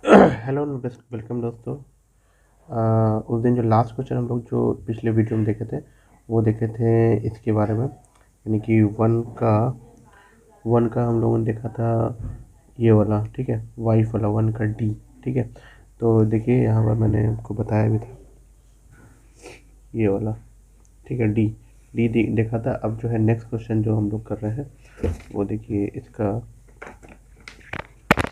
Hello welcome दोस्तों। उस दिन जो लास्ट क्वेश्चन हम लोग जो पिछले वीडियो में देखे थे वो देखे थे इसके बारे में, यानी कि वन का हम लोगों ने देखा था ये वाला, ठीक है, वाइफ वाला वन का डी। ठीक है, तो देखिए यहाँ पर मैंने आपको बताया भी था ये वाला, ठीक है, डी डी देखा था। अब जो है नेक्स्ट क्वेश्चन जो हम लोग कर रहे हैं वो देखिए, इसका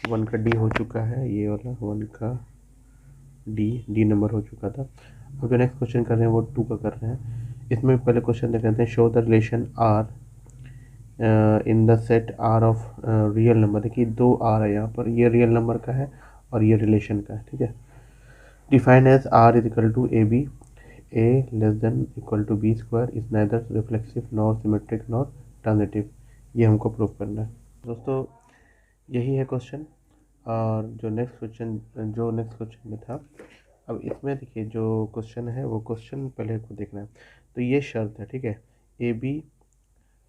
वन का डी हो चुका है, ये वाला वन का डी नंबर हो चुका था। अब जो नेक्स्ट क्वेश्चन कर रहे हैं वो टू का कर रहे हैं। इसमें पहले क्वेश्चन देख लेते हैं, show the relation R in the set R of real number. देखिए दो आर है यहाँ पर, ये रियल नंबर का है और ये रिलेशन का है, ठीक है। Define as R is equal to A B, A less than equal to B square is neither reflexive nor symmetric nor transitive. ये हमको प्रूव करना है दोस्तों, यही है क्वेश्चन। और जो नेक्स्ट क्वेश्चन में था, अब इसमें देखिए जो क्वेश्चन है वो क्वेश्चन पहले को देखना है। तो ये शर्त है, ठीक है, A B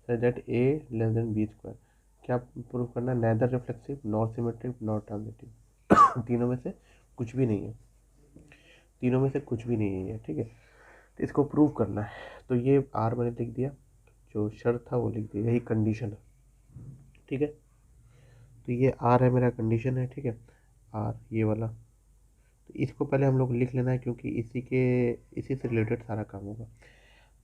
that A less than B square. क्या प्रूव करना है? Neither reflexive nor symmetric nor transitive. तीनों में से कुछ भी नहीं है, तीनों में से कुछ भी नहीं है ये, ठीक है। तो इसको प्रूव करना है, तो ये आर मैंने लिख दिया, जो शर्त था वो लिख दिया, यही कंडीशन है, ठीक है। तो ये आर है, मेरा कंडीशन है, ठीक है, आर ये वाला। तो इसको पहले हम लोग लिख लेना है, क्योंकि इसी से रिलेटेड सारा काम होगा।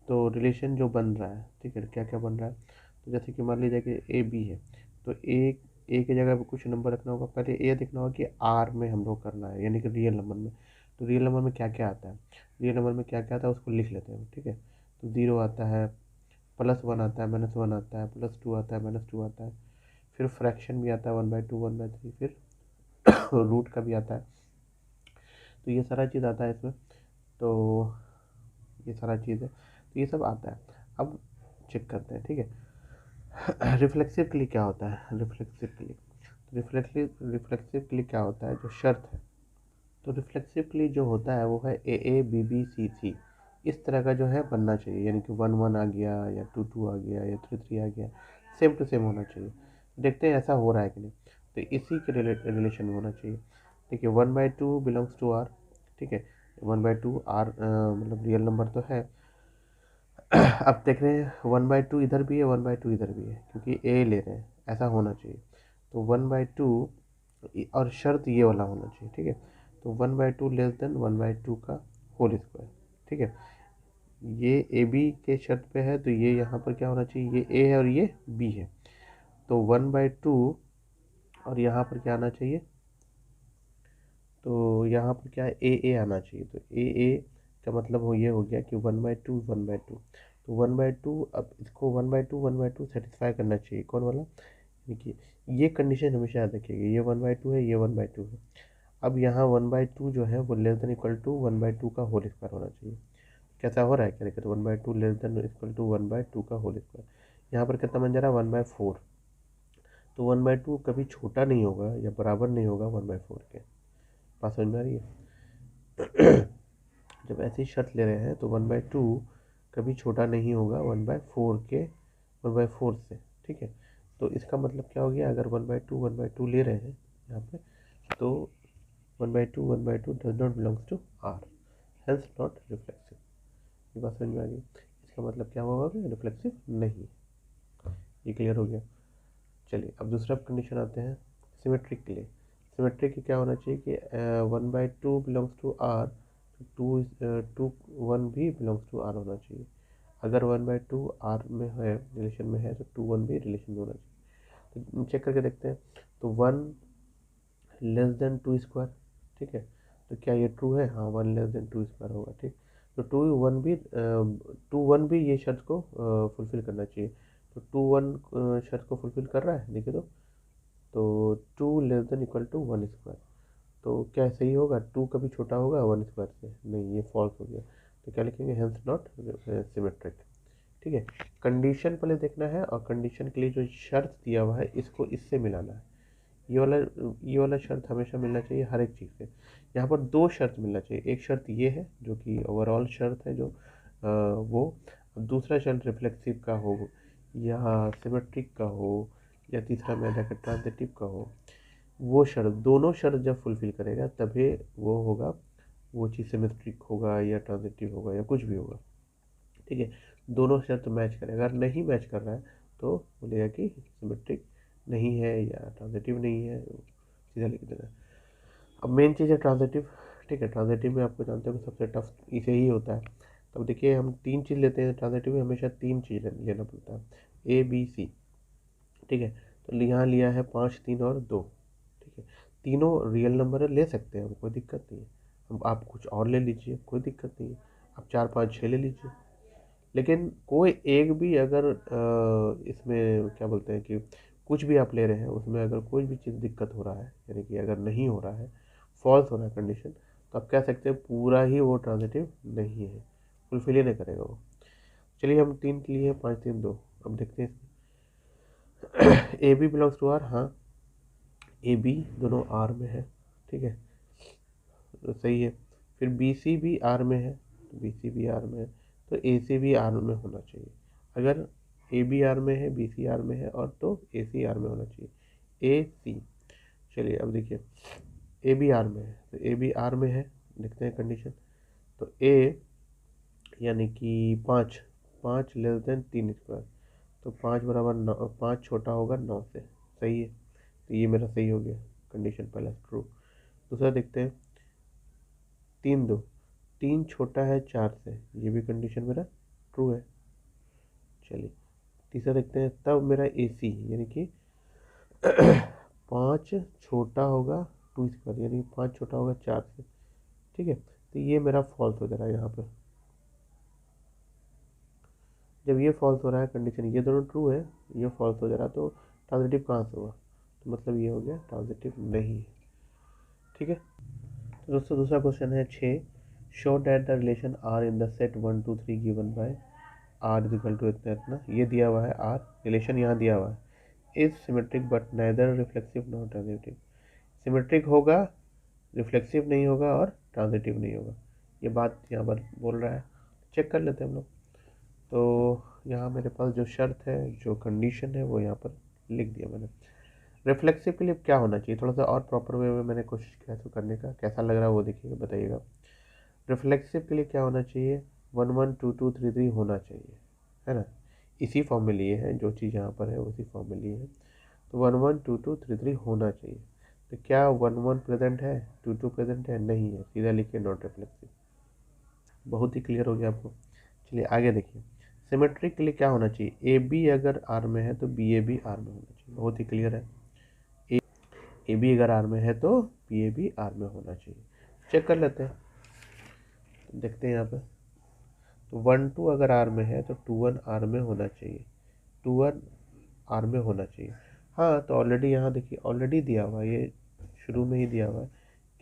तो रिलेशन जो बन रहा है, ठीक है, क्या क्या बन रहा है। तो जैसे कि मान लीजिए कि ए बी है, तो ए की जगह पे कुछ नंबर रखना होगा। पहले ये देखना होगा कि आर में हम लोग करना है, यानी कि रियल नंबर में। तो रियल नंबर में क्या क्या आता है, रियल नंबर में क्या क्या आता है उसको लिख लेते हैं, ठीक है। तो ज़ीरो आता है, +1 आता है, -1 आता है, +2 आता है, -2 आता है। फिर फ्रैक्शन भी आता है, 1/2 1/3, फिर रूट का भी आता है। तो ये सारा चीज़ आता है इसमें। तो ये सारा चीज़ है, तो ये सब आता है। अब चेक करते हैं, ठीक है। रिफ्लेक्सिव के लिए क्या होता है, रिफ्लेक्सिव के लिए, रिफ्लेक्सिव के लिए क्या होता है, जो शर्त है। तो रिफ्लेक्सिव के लिए जो होता है वो है ए ए बी बी सी सी, इस तरह का जो है बनना चाहिए, यानी कि 1 1 आ गया, या 2 2 आ गया, या 3 3 आ गया, सेम टू सेम होना चाहिए। देखते हैं ऐसा हो रहा है कि नहीं। तो इसी के रिलेशन में होना चाहिए। देखिए 1/2 बिलोंग्स टू आर, ठीक है, 1/2 आर मतलब रियल नंबर तो है। अब देख रहे हैं 1/2 इधर भी है, 1/2 इधर भी है, क्योंकि ए ले रहे हैं, ऐसा होना चाहिए। तो 1/2, और शर्त ये वाला होना चाहिए, ठीक है। तो 1/2 लेस देन 1/2 का होल स्क्वायर, ठीक है। ये ए बी के शर्त पे है, तो ये यहाँ पर क्या होना चाहिए, ये ए है और ये बी है। तो 1/2, और यहाँ पर क्या आना चाहिए, तो यहाँ पर क्या है, ए आना चाहिए। तो ए का मतलब ये हो गया कि 1/2 1/2। तो 1/2, अब इसको 1/2 सेटिस्फाई करना चाहिए, कौन वाला। देखिए ये कंडीशन हमेशा याद रखिएगा, ये 1/2 है, ये 1/2 है। अब यहाँ 1/2 जो है वो लेस देन इक्वल टू 1/2 का होल स्क्वायर होना चाहिए। कैसा हो रहा है, क्या देखिए, तो 1/2 लेस देन इक्वल टू 1/2 का होल स्क्वायर। यहाँ पर कितना बन जा रहा है, 1/4। तो 1/2 कभी छोटा नहीं होगा या बराबर नहीं होगा 1/4 के। बात समझ में आ रही है। जब ऐसी शर्त ले रहे हैं तो 1/2 कभी छोटा नहीं होगा 1/4 से, ठीक है। तो इसका मतलब क्या हो गया, अगर 1/2 ले रहे हैं यहाँ पे, तो 1/2 does not belongs to R, hence not reflexive. ये बात समझ में आ गई। इसका मतलब क्या होगा कि रिफ्लेक्सिव नहीं। ये क्लियर हो गया। चलिए अब दूसरा कंडीशन आते हैं सिमेट्रिक के लिए। सिमेट्रिक क्या होना चाहिए कि 1/2 belongs to R, two two 1 भी बिलोंग्स टू आर होना चाहिए। अगर 1/2 आर में है, रिलेशन में है, तो 2 1 भी रिलेशन में होना चाहिए। तो चेक करके देखते हैं। तो 1 लेस देन 2 स्क्वायर, ठीक है। तो क्या ये ट्रू है, हाँ, 1 लेस देन 2 स्क्वायर होगा, ठीक। तो 2 1 भी ये शर्त को फुलफिल करना चाहिए। तो 2 1 शर्त को फुलफिल कर रहा है, देखिए। तो 2 less than equal to 1 square, तो क्या सही होगा, 2 कभी छोटा होगा 1 स्क्वायर से, नहीं, ये फॉल्स हो गया। तो क्या लिखेंगे, हेंस नॉट सिमेट्रिक, ठीक है। कंडीशन पहले देखना है, और कंडीशन के लिए जो शर्त दिया हुआ है इसको इससे मिलाना है। ये वाला शर्त हमेशा मिलना चाहिए हर एक चीज़ से। यहाँ पर दो शर्त मिलना चाहिए, एक शर्त ये है जो कि ओवरऑल शर्त है, जो वो। अब दूसरा शर्त रिफ्लेक्सिव का हो, या सिमेट्रिक का हो, या तीसरा मैंने ट्रांजिटिव का हो। वो शर्त, दोनों शर्त जब फुलफिल करेगा तभी वो होगा, वो चीज़ सिमेट्रिक होगा या ट्रांजिटिव होगा या कुछ भी होगा। ठीक है, दोनों शर्त मैच करेगा, अगर नहीं मैच कर रहा है तो बोलेगा कि सिमेट्रिक नहीं है या ट्रांजिटिव नहीं है, सीधा लिख देना। अब मेन चीज़ है ट्रांजिटिव। ठीक है, ट्रांजिटिव में आपको जानते हो कि सबसे टफ इसे ही होता है। तब देखिए हम 3 चीज़ लेते हैं, ट्रांजिटिव में हमेशा 3 चीज़ लेना पड़ता है, ए बी सी। ठीक है, तो यहाँ लिया है 5, 3 और 2। ठीक है, तीनों रियल नंबर है, ले सकते हैं हम, कोई दिक्कत नहीं है। हम आप कुछ और ले लीजिए, कोई दिक्कत नहीं है, आप 4, 5, 6 ले लीजिए। लेकिन कोई एक भी अगर इसमें क्या बोलते हैं कि कुछ भी आप ले रहे हैं उसमें अगर कोई भी चीज़ दिक्कत हो रहा है, यानी कि अगर नहीं हो रहा है, फॉल्स हो रहा है कंडीशन, तो आप कह सकते हैं पूरा ही वो ट्रांजिटिव नहीं है, फुलफिल ही नहीं करेगा वो। चलिए हम 3 के लिए 5, 3, 2। अब देखते हैं A B belongs to R. हाँ, ए बी दोनों आर में है। ठीक है, तो सही है। फिर बी सी भी आर में है, तो बी सी भी आर में है, तो ए सी भी आर में होना चाहिए। अगर ए बी आर में है, बी सी आर में है, और तो ए सी आर में होना चाहिए, ए सी। चलिए अब देखिए, ए बी आर में है, तो ए बी आर में है, देखते हैं कंडीशन। तो ए यानी कि 5, 5 लेस देन 3 स्क्वायर, तो 5 बराबर 9, 5 छोटा होगा 9 से। सही है, तो ये मेरा सही हो गया, कंडीशन पहला ट्रू। दूसरा देखते हैं, 3, 2, 3 छोटा है 4 से, ये भी कंडीशन मेरा ट्रू है। चलिए तीसरा देखते हैं, तब मेरा ए सी यानी कि 5 छोटा होगा 2 स्क्वायर, यानी 5 छोटा होगा 4 से। ठीक है, तो ये मेरा फॉल्स हो जा रहा है यहाँ पर। जब ये फॉल्स हो रहा है कंडीशन, ये दोनों ट्रू है, ये फॉल्स हो जा रहा है, तो ट्रांजिटिव कहाँ से हुआ, तो मतलब ये हो गया ट्रांजिटिव नहीं है। ठीक है, तो दोस्तों दूसरा क्वेश्चन है 6, show that the relation R in the set 1, 2, 3 given by R is equal to इतना इतना, ये दिया हुआ है आर, रिलेशन यहाँ दिया हुआ है, is symmetric but neither reflexive nor transitive. Symmetric होगा, रिफ्लेक्सिव नहीं होगा और ट्रांजिटिव नहीं होगा, ये बात यहाँ पर बोल रहा है। चेक कर लेते हैं हम लोग। तो यहाँ मेरे पास जो शर्त है, जो कंडीशन है, वो यहाँ पर लिख दिया मैंने। रिफ्लेक्सिव के लिए क्या होना चाहिए, थोड़ा सा और प्रॉपर वे में मैंने कोशिश किया इसको करने का, कैसा लग रहा है वो देखिएगा, बताइएगा। रिफ्लेक्सिव के लिए क्या होना चाहिए, 1, 1, 2, 2, 3, 3 होना चाहिए, है ना। इसी फॉर्म में लिए हैं, जो चीज़ यहाँ पर है उसी फॉर्म में लिए हैं। तो 1, 1, 2, 2, 3, 3 होना चाहिए। तो क्या 1, 1 प्रेजेंट है, 2, 2 प्रेजेंट है, नहीं है, सीधा लिखिए नॉट रिफ्लेक्सिव। बहुत ही क्लियर हो गया आपको। चलिए आगे देखिए, सिमेट्रिक के लिए क्या होना चाहिए, ए बी अगर आर में है तो बी ए भी आर में होना चाहिए, बहुत ही क्लियर है। ए बी अगर आर में है तो बी ए भी आर में होना चाहिए। चेक कर लेते हैं, देखते हैं यहाँ पे। तो 1, 2 अगर आर में है तो 2, 1 आर में होना चाहिए, 2, 1 आर में होना चाहिए। हाँ, तो ऑलरेडी यहाँ देखिए, ऑलरेडी दिया हुआ है, ये शुरू में ही दिया हुआ है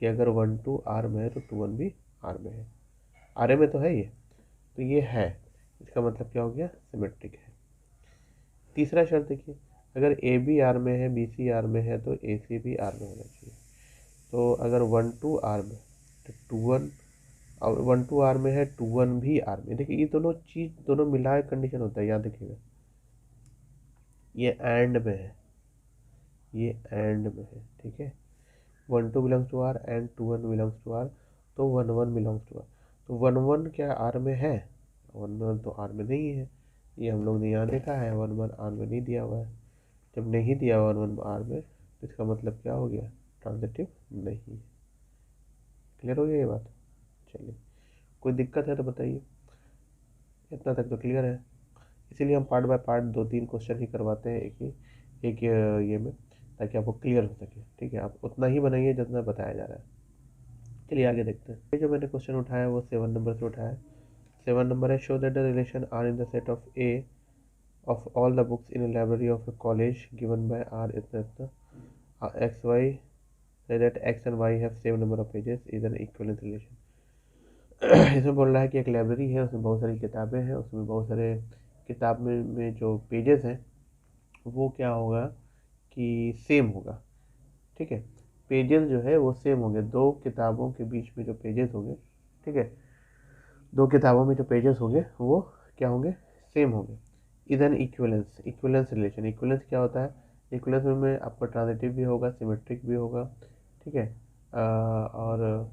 कि अगर 1, 2 आर में है तो 2, 1 भी आर में है, आर में तो है ये, तो ये है, इसका मतलब क्या हो गया, सिमेट्रिक है। तीसरा शर्त देखिए, अगर ए बी आर में है, बी सी आर में है, तो ए सी भी आर में होना चाहिए। तो अगर 1, 2 आर में, तो 2, 1, और 1, 2 आर में है, 2, 1 भी आर में। देखिए ये दोनों चीज़ दोनों मिला के कंडीशन होता है, याद रखिएगा। ये एंड में है, ये एंड में है। ठीक है, 1, 2 belongs to R and 2, 1 belongs to R, तो 1, 1 बिलोंग्स टू आर। तो 1, 1 क्या आर में है, 1, 1 तो आर में नहीं है, ये हम लोग ने यहाँ देखा है, 1, 1 आर में नहीं दिया हुआ है। जब नहीं दिया हुआ 1, 1 आर में, तो इसका मतलब क्या हो गया, ट्रांजिटिव नहीं है। क्लियर हो गया ये बात। चलिए, कोई दिक्कत है तो बताइए, इतना तक तो क्लियर है। इसीलिए हम पार्ट बाय पार्ट 2-3 क्वेश्चन ही करवाते हैं एक ये में, ताकि आपको क्लियर हो सके। ठीक है, आप उतना ही बनाइए जितना बताया जा रहा है। चलिए आगे देखते हैं। ये जो मैंने क्वेश्चन उठाया है वो 7 नंबर से उठाया है। 7 नंबर है, show that the relation R in the set of A of all the books in a library of a college given by R इतना इतना x y that x and y have same number of pages is an equivalent relation। इसमें बोल रहा है कि एक library है, उसमें बहुत सारी किताबें हैं, उसमें बहुत सारे किताब में जो पेजेस हैं वो क्या होगा कि सेम होगा। ठीक है, पेजेस जो है वो सेम होंगे, दो किताबों के बीच में जो पेजेस होंगे, ठीक है, दो किताबों में जो पेजेस होंगे वो क्या होंगे, सेम होंगे। Is an equivalence, equivalence relation, equivalence क्या होता है, इक्विवेलेंस में आपका ट्रांजिटिव भी होगा, सिमेट्रिक भी होगा, ठीक है, और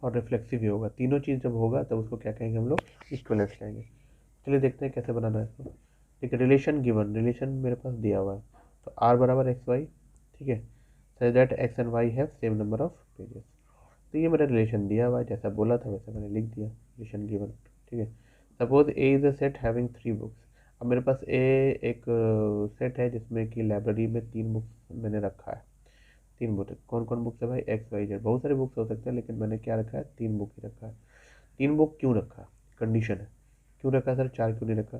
रिफ्लेक्सिव भी होगा। तीनों चीज़ जब होगा तब उसको क्या कहेंगे हम लोग, इक्विवेलेंस कहेंगे। चलिए देखते हैं कैसे बनाना है इसको। ठीक है, रिलेशन गिवन, रिलेशन मेरे पास दिया हुआ है, तो आर बराबर एक्स वाई, ठीक है, such that x and why have same number of pages. तो ये मेरा रिलेशन दिया हुआ है, जैसा बोला था वैसे मैंने लिख दिया, रिलेशन गिवन, ठीक है। Suppose A is a set having 3 books. अब मेरे पास ए एक सेट है जिसमें कि लाइब्रेरी में 3 बुक्स मैंने रखा है। 3 बुक, कौन कौन बुक्स है भाई, एक्स वाई जेड, बहुत सारे बुक्स हो सकते हैं, लेकिन मैंने क्या रखा है, 3 बुक ही रखा है। 3 बुक क्यों रखा, कंडीशन है, क्यों रखा सर, 4 क्यों नहीं रखा,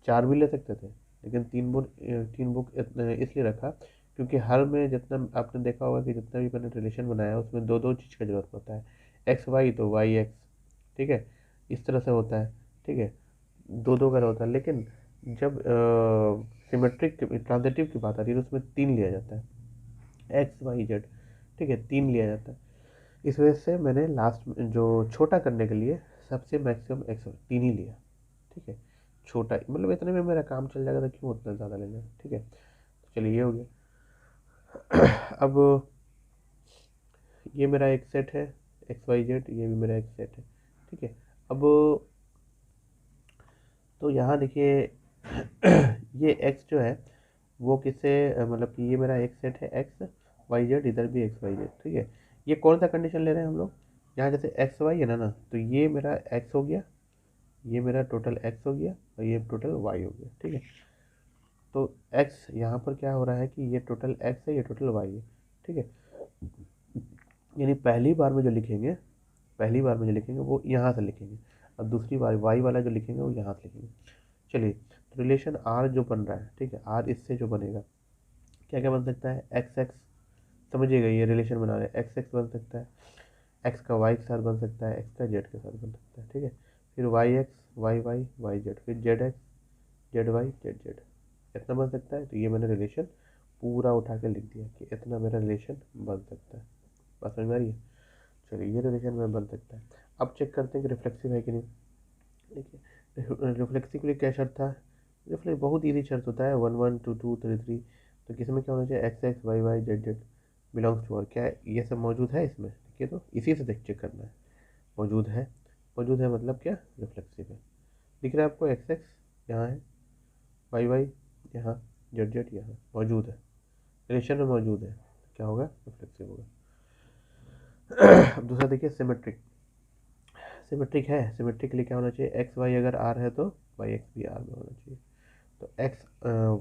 4 भी ले सकते थे, लेकिन 3 बुक इसलिए रखा क्योंकि हर में जितना आपने देखा होगा कि जितना भी मैंने रिलेशन बनाया उसमें दो दो चीज़ का जरूरत होता है, एक्स वाई तो वाई एक्स, ठीक है, इस तरह से होता है, ठीक है, दो दो का होता है। लेकिन जब सिमेट्रिक ट्रांजिटिव की बात आती है तो उसमें 3 लिया जाता है, एक्स वाई जेड, ठीक है, 3 लिया जाता है। इस वजह से मैंने लास्ट में जो छोटा करने के लिए सबसे मैक्सिमम एक्स 3 ही लिया, ठीक है, छोटा मतलब इतने में मेरा काम चल जाएगा, तो क्यों उतना ज़्यादा लेना है, ठीक है। तो चलिए ये हो गया। अब ये मेरा एक सेट है, एक्स वाई जेड, ये भी मेरा एक सेट है, ठीक है। अब तो यहाँ देखिए ये एक्स जो है वो किससे मतलब कि ये मेरा एक सेट है एक्स वाई जेड, इधर भी एक्स वाई जेड, ठीक है। ये कौन सा कंडीशन ले रहे हैं हम लोग, यहाँ जैसे एक्स वाई है ना, तो ये मेरा एक्स हो गया, ये मेरा टोटल एक्स हो गया, और ये टोटल वाई हो गया, ठीक है। तो एक्स यहाँ पर क्या हो रहा है कि ये टोटल एक्स है, ये टोटल वाई है, ठीक है। यानी पहली बार में जो लिखेंगे, पहली बार में जो लिखेंगे वो यहाँ से लिखेंगे, और दूसरी बार वाई वाला जो लिखेंगे वो यहाँ से लिखेंगे। चलिए, तो रिलेशन आर जो बन रहा है, ठीक है, आर इससे जो बनेगा क्या क्या बन सकता है, एक्स एक्स, समझिएगा ये रिलेशन बना रहे हैं, एक्स एक्स बन सकता है, एक्स का वाई के साथ बन सकता है, एक्स का जेड के साथ बन सकता है, ठीक है। फिर y x y y y z, फिर z x z y z z, इतना बन सकता है। तो ये मैंने रिलेशन पूरा उठा के लिख दिया कि इतना मेरा रिलेशन बन सकता है, बात समझ में आ रही है। चलिए ये रिलेशन में बन सकता है। अब चेक करते हैं कि रिफ्लेक्सिव है कि नहीं। देखिए रिफ्लेक्सिव के लिए क्या शर्त था, रिफ्लेक्स बहुत ईजी शर्त होता है, 1 1 2 2 3 3। तो किसी में क्या होना चाहिए, x x y y z z belongs to, और क्या ये सब मौजूद है इसमें, देखिए तो इसी से देख चेक करना है, मौजूद है, मौजूद है मतलब क्या, रिफ्लेक्सिव है। दिख रहा है आपको, एक्स एक्स यहाँ है, वाई वाई यहाँ, जेड जेड यहाँ मौजूद है, रिलेशन में मौजूद है, क्या होगा, रिफ्लेक्सिव होगा। अब दूसरा देखिए सिमेट्रिक, सिमेट्रिक है, सिमेट्रिक के लिए क्या होना चाहिए, एक्स वाई अगर आर है तो वाई एक्स भी आर में होना चाहिए। तो एक्स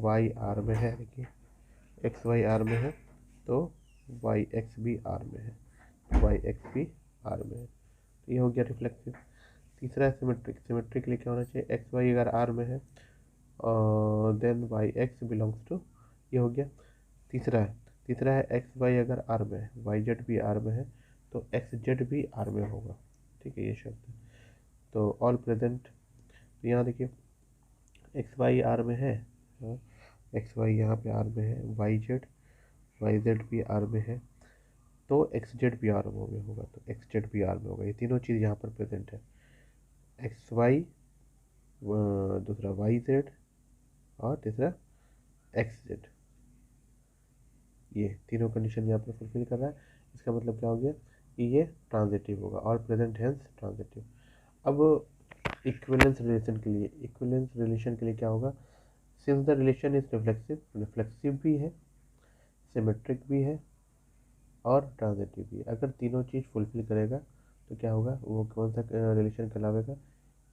वाई आर में है, देखिए एक्स वाई आर में है, तो वाई एक्स भी आर में है, वाई एक्स भी आर में है, तो ये हो गया रिफ्लेक्सिव। तीसरा है सिमेट्रिक, सिमेट्रिक के लिए क्या होना चाहिए, एक्स वाई अगर आर में है और then Y X belongs to, ये हो गया तीसरा है। तीसरा है एक्स वाई अगर आर में है, वाई जेड भी आर में है, तो एक्स जेड भी आर में होगा, ठीक है, ये शब्द है। तो ऑल प्रेजेंट, तो यहाँ देखिए एक्स वाई आर में है, एक्स वाई यहाँ पे आर में है, वाई जेड भी आर में है, तो एक्स जेड भी आर में होगा, तो एक्स जेड भी आर में होगा, ये तीनों चीज़ यहाँ पर प्रेजेंट है, एक्स वाई, दूसरा वाई जेड, और तीसरा एक्स जेड, ये तीनों कंडीशन यहाँ पर फुलफिल कर रहा है। इसका मतलब क्या हो गया कि ये ट्रांजिटिव होगा, और प्रेजेंट हेंस ट्रांजिटिव। अब इक्विवेलेंस रिलेशन के लिए, इक्विवेलेंस रिलेशन के लिए क्या होगा, since the relation is reflexive, reflexive भी है, सिमेट्रिक भी है, और ट्रांजिटिव भी है। अगर तीनों चीज़ फुलफिल करेगा तो क्या होगा, वो कौन सा रिलेशन कहलावेगा,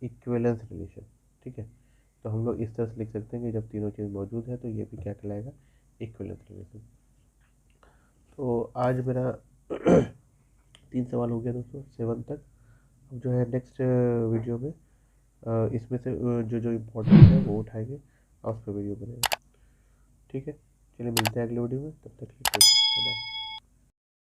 इक्विवेलेंस रिलेशन, ठीक है। तो हम लोग इस तरह से लिख सकते हैं कि जब तीनों चीज़ मौजूद है तो ये भी क्या कहलाएगा, इक्विवेलेंस रिलेशन। तो आज मेरा 3 सवाल हो गया दोस्तों, 7 तक। अब जो है नेक्स्ट वीडियो में इसमें से जो जो इम्पोर्टेंट है वो उठाएंगे और उस पर वीडियो बनेगा, ठीक है। चलिए मिलते हैं अगले वीडियो में, तब तक के लिए बाय।